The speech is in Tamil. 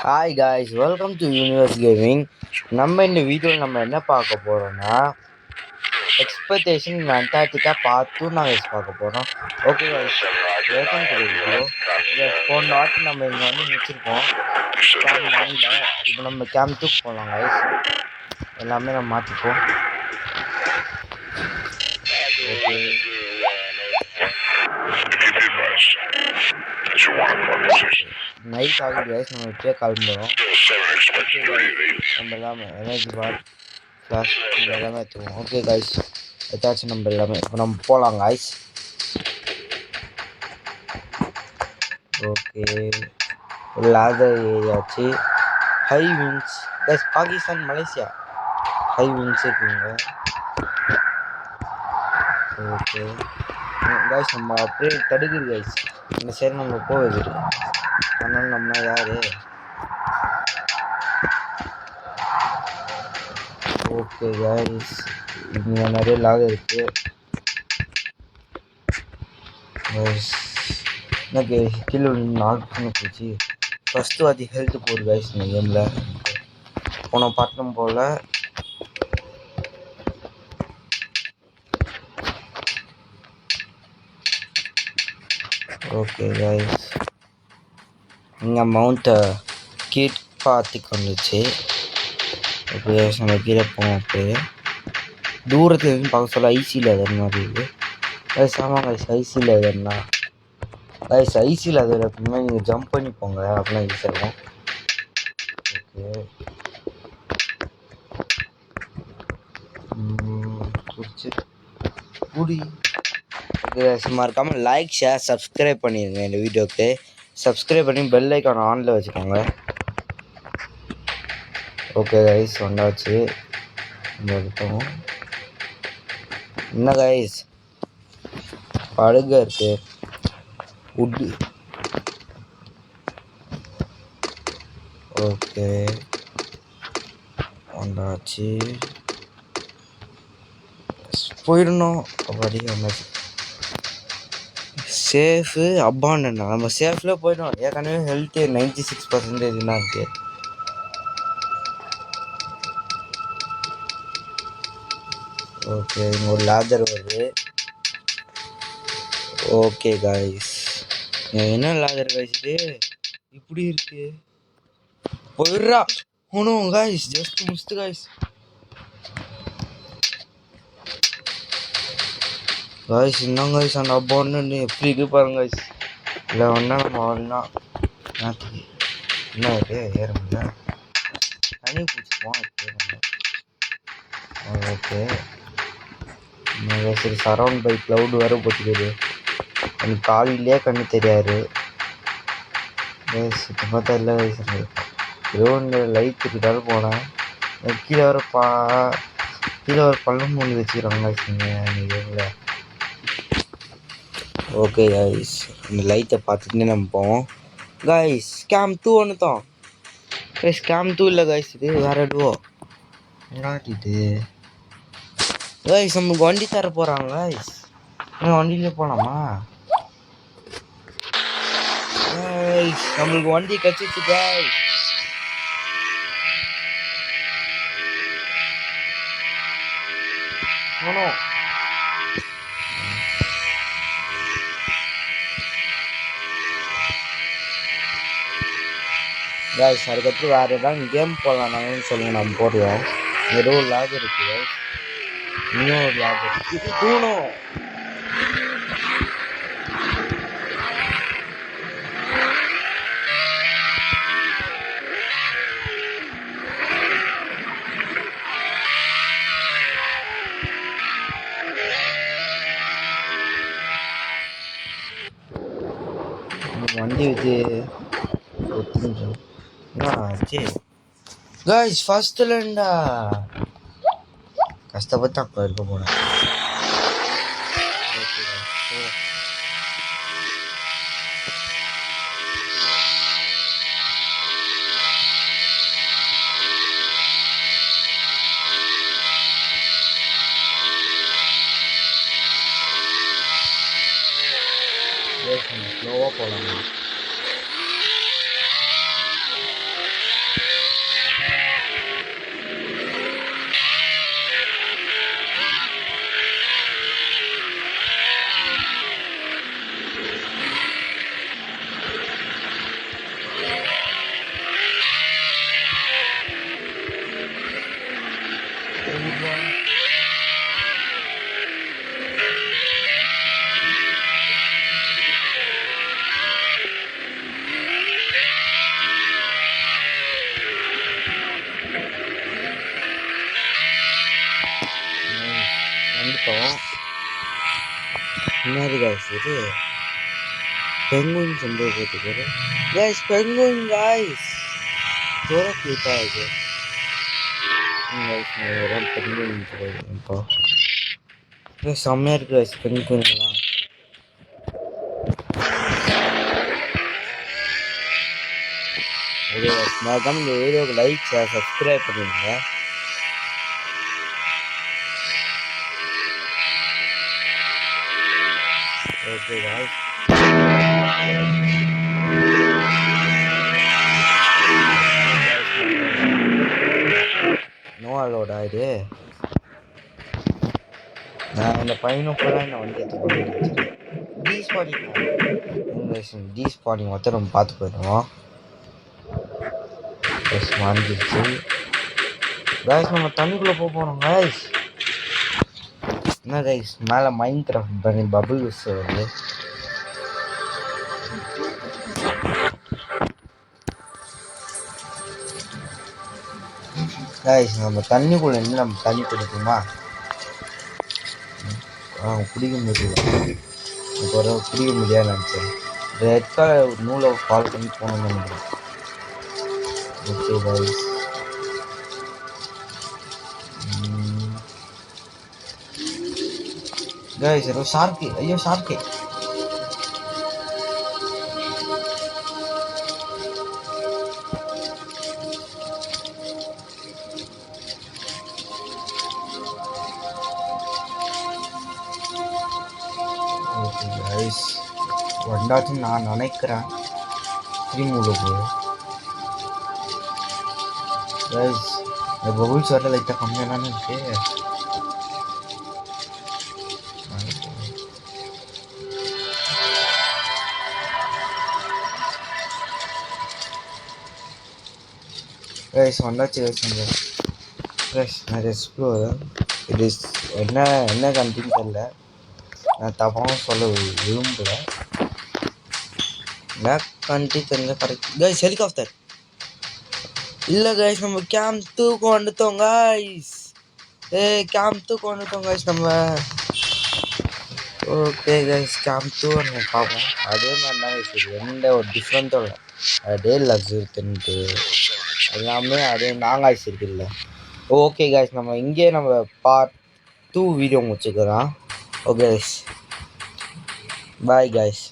Hi guys, welcome to universe gaming. நம்ம இந்த வீடியோவில் நம்ம என்ன பார்க்க போகிறோம்னா எக்ஸ்பெக்டேஷன் அண்டார்டிகா பார்த்து நாங்கள் பார்க்க போகிறோம். Okay guys, welcome to video. போன வாட்டி நம்ம இங்கே வந்து முடிச்சிருக்கோம் கேம் 1ல. இப்போ நம்ம கேம் 2 போகலாம் காய்ஸ். எல்லாமே நம்ம மாற்றிப்போம். ஓகே, நைட் ஆகுது கைஸ். நம்ம இப்போயே கிளம்புறோம். நம்ம எல்லாமே எனர்ஜி பார் ஃப்ளாஷ் எல்லாமே எடுத்துருவோம். ஓகே கைஸ், எதாச்சும் நம்ம எல்லாமே இப்போ நம்ம போகலாம் கைஸ். ஓகே, லேதர் ஏரியாச்சு. High wings guys, Pakistan Malaysia high wings இருக்குங்க. ஓகே கைஸ், நம்ம அப்படியே தடுக்குது கைஸ். இந்த சைடு நம்ம போகுது, அதனால நம்ம யாரு. ஓகே கைஸ், இங்கே நிறைய லாக் இருக்கு. எனக்கு கீழே 4 போச்சு. ஃபஸ்ட்டு அது ஹெல்த்து போகுது கைஸ் இந்த கேமில். போன பாட்டம் போல். ஓகே கைஸ், இங்கே மவுண்ட்டை கீட் பார்த்து கொண்டுச்சு. ஓகே நம்ம கீழே போவோம். அப்படியே தூரத்தில் இருந்து பார்க்க சொல்ல ஐசியில் அது மாதிரி இருக்குது கைஸ். ஆமாம் கைஸ், ஐசியில் அதுன்னா கைஸ், ஐசியில் அது எப்பவுமே நீங்கள் ஜம்ப் பண்ணி போங்க, அப்படின்னா ஈஸியாக இருக்கும். ஓகே குடிச்சு குடி. ஓகே சும்மா இருக்காமல் லைக் ஷேர் சப்ஸ்கிரைப் பண்ணிடுங்க. இந்த வீடியோக்கு சப்ஸ்கிரைப் பண்ணி பெல் ஐக்கான் ஆனில் வச்சுக்கோங்க. ஓகே கைஸ், வந்தாச்சு. இந்த எடுத்தோம். என்ன கைஸ், படுக இருக்கு உட்டு. ஓகே வந்தாச்சு, போயிடணும். அப்படி வந்தாச்சு. சேஃபு அப்பாண்டா, நம்ம சேஃபில் போயிடும். ஏற்கனவே ஹெல்த்து 96% தான் இருக்குது. ஓகே, இங்கே ஒரு லேதர் வருது. ஓகே காய்ஸ், என்ன லேதர் காய்ஸ் இது இப்படி இருக்கு. போயிடுறா ஒன்றும் guys, just missed guys. Guys இன்னும் காய்ஸ் அந்த அப்பான்னு எப்படி இருக்கு பாருங்க காய்ஸ். இல்லை ஒன்றா நம்ம வரலாம். என்ன இது ஏற முடியல, தனி பிடிச்சிப்போம். ஓகே சரி, சரௌண்ட் பை க்ளவுட் வேறு போட்டுக்குது. எனக்கு காலையிலே கண்ணு தெரியாது சுத்தமாக தெரியல வயசு. கிரவுண்டு லைட் கிட்டாலும் போனேன். கீழே வர கீழே ஒரு பள்ளம் மூணு வச்சுக்கிறாங்க கேமில். ஓகே காய்ஸ், இந்த லைட்டை பார்த்துட்டு நம்ம போவோம் காய்ஸ். ஸ்கேம் 2 ஒன்றுதான் கைஸ். ஸ்கேம் 2 இல்லை காய்ஸ், இது வேற எதுவோ இது காய்ஸ். நமக்கு வண்டி தர போகிறாங்க காய்ஸ். வண்டியிலே போகலாமா காய்ஸ்? நம்மளுக்கு வண்டி கச்சிச்சு காய்ஸ். காய்ஸ் அதுக்கடுத்து வேறு ஏதாவது கேம் போடலாம்னு சொல்லுங்கள், நம்ம போடுவோம். ஏதோ ஒரு லாக் இருக்குது காய்ஸ், இன்னும் ஒரு லாக் இருக்குது. தூணும் வண்டி வச்சு 10 நிமிஷம் ஆச்சு காய்ஸ். ஃபஸ்ட்டுலண்டா கஷ்டப்பட்டு அப்போ இருக்க போனேன். ஸ்லோவாக போகலாம். பார்த்தோம். என்னது கைஸ் இது? பெங்குயின் சென்று போட்டுக்காரு கைஸ். பெங்குயின் கைஸ் தூர கிளிப்பா இருக்கு கைஸ். பெங்குயின் இப்போ செம்மையா இருக்கு கைஸ் பெங்குயின்லாம். மறக்காம இந்த வீடியோக்கு லைக் ஷேர் சப்ஸ்கிரைப் பண்ணுங்க. Okay guys. நோ அலோடா இது? நான் இந்த பையனும் கூட இந்த வண்டி எடுத்து டி ஸ்பாட்டிங் மொத்தம் நம்ம பார்த்து போயிடுவோம். மாறிடுச்சு கைஸ். நம்ம தண்ணிக்குள்ளே போகிறோம் கைஸ். என்ன கைஸ் மேலே மைண்ட் கிராஃப்ட் பண்ணி பபுள்ஸ் வருது. கைஸ் நம்ம தண்ணிக்குள்ளே இருந்து நம்ம தண்ணி குடிக்குமா? குடிக்க முடியல. இப்போ ஒரு குடிக்க முடியாது நினச்சேன். ரெட் கலர் நூலை ஃபாலோ பண்ணி போகணும்னு நினைக்கிறேன். Okay guys. கைஸ் ஏதோ ஷார்க்கு. ஐயோ ஷார்க்கு. ஓகே கைஸ் வந்தாச்சுன்னு நான் நினைக்கிறேன். திரும்பி உள்ள போய் கைஸ் இந்த பபுள்ஸ் வரல லைட்டாக கம்மியாக தானே இருக்கு. கைஸ் வந்தாச்சு கைஸ். கைஸ் நான் எக்ஸ்ப்ளோர் இது என்ன கண்ட்ரின்னு தெரியல. நான் தப்பாகவும் சொல்ல விரும்பல. என்ன கண்ட்ரி தெரிஞ்ச கரெக்ட் கைஸ். ஹெலிகாப்டர் இல்லை கைஸ். நம்ம கேம்ப் தூக்கம் வந்துட்டோம் கைஸ். கேம்ப் தூக்கம் வந்துட்டோம் கைஸ் நம்ம. ஓகே கைஸ் கேம்ப் டூ நம்ம பார்ப்போம். அதே மாதிரி தான் கைஸ் எந்த ஒரு டிஃப்ரெண்ட்டும் இல்லை. அதே லக்ஸுரி தின்ட்டு எல்லாமே அதே நாங்காய்ஸ் இருக்குல்ல. ஓகே கைஸ் நம்ம இங்கே நம்ம பார்ட் 2 வீடியோ முடிச்சுக்கலாம். Okay guys bye guys.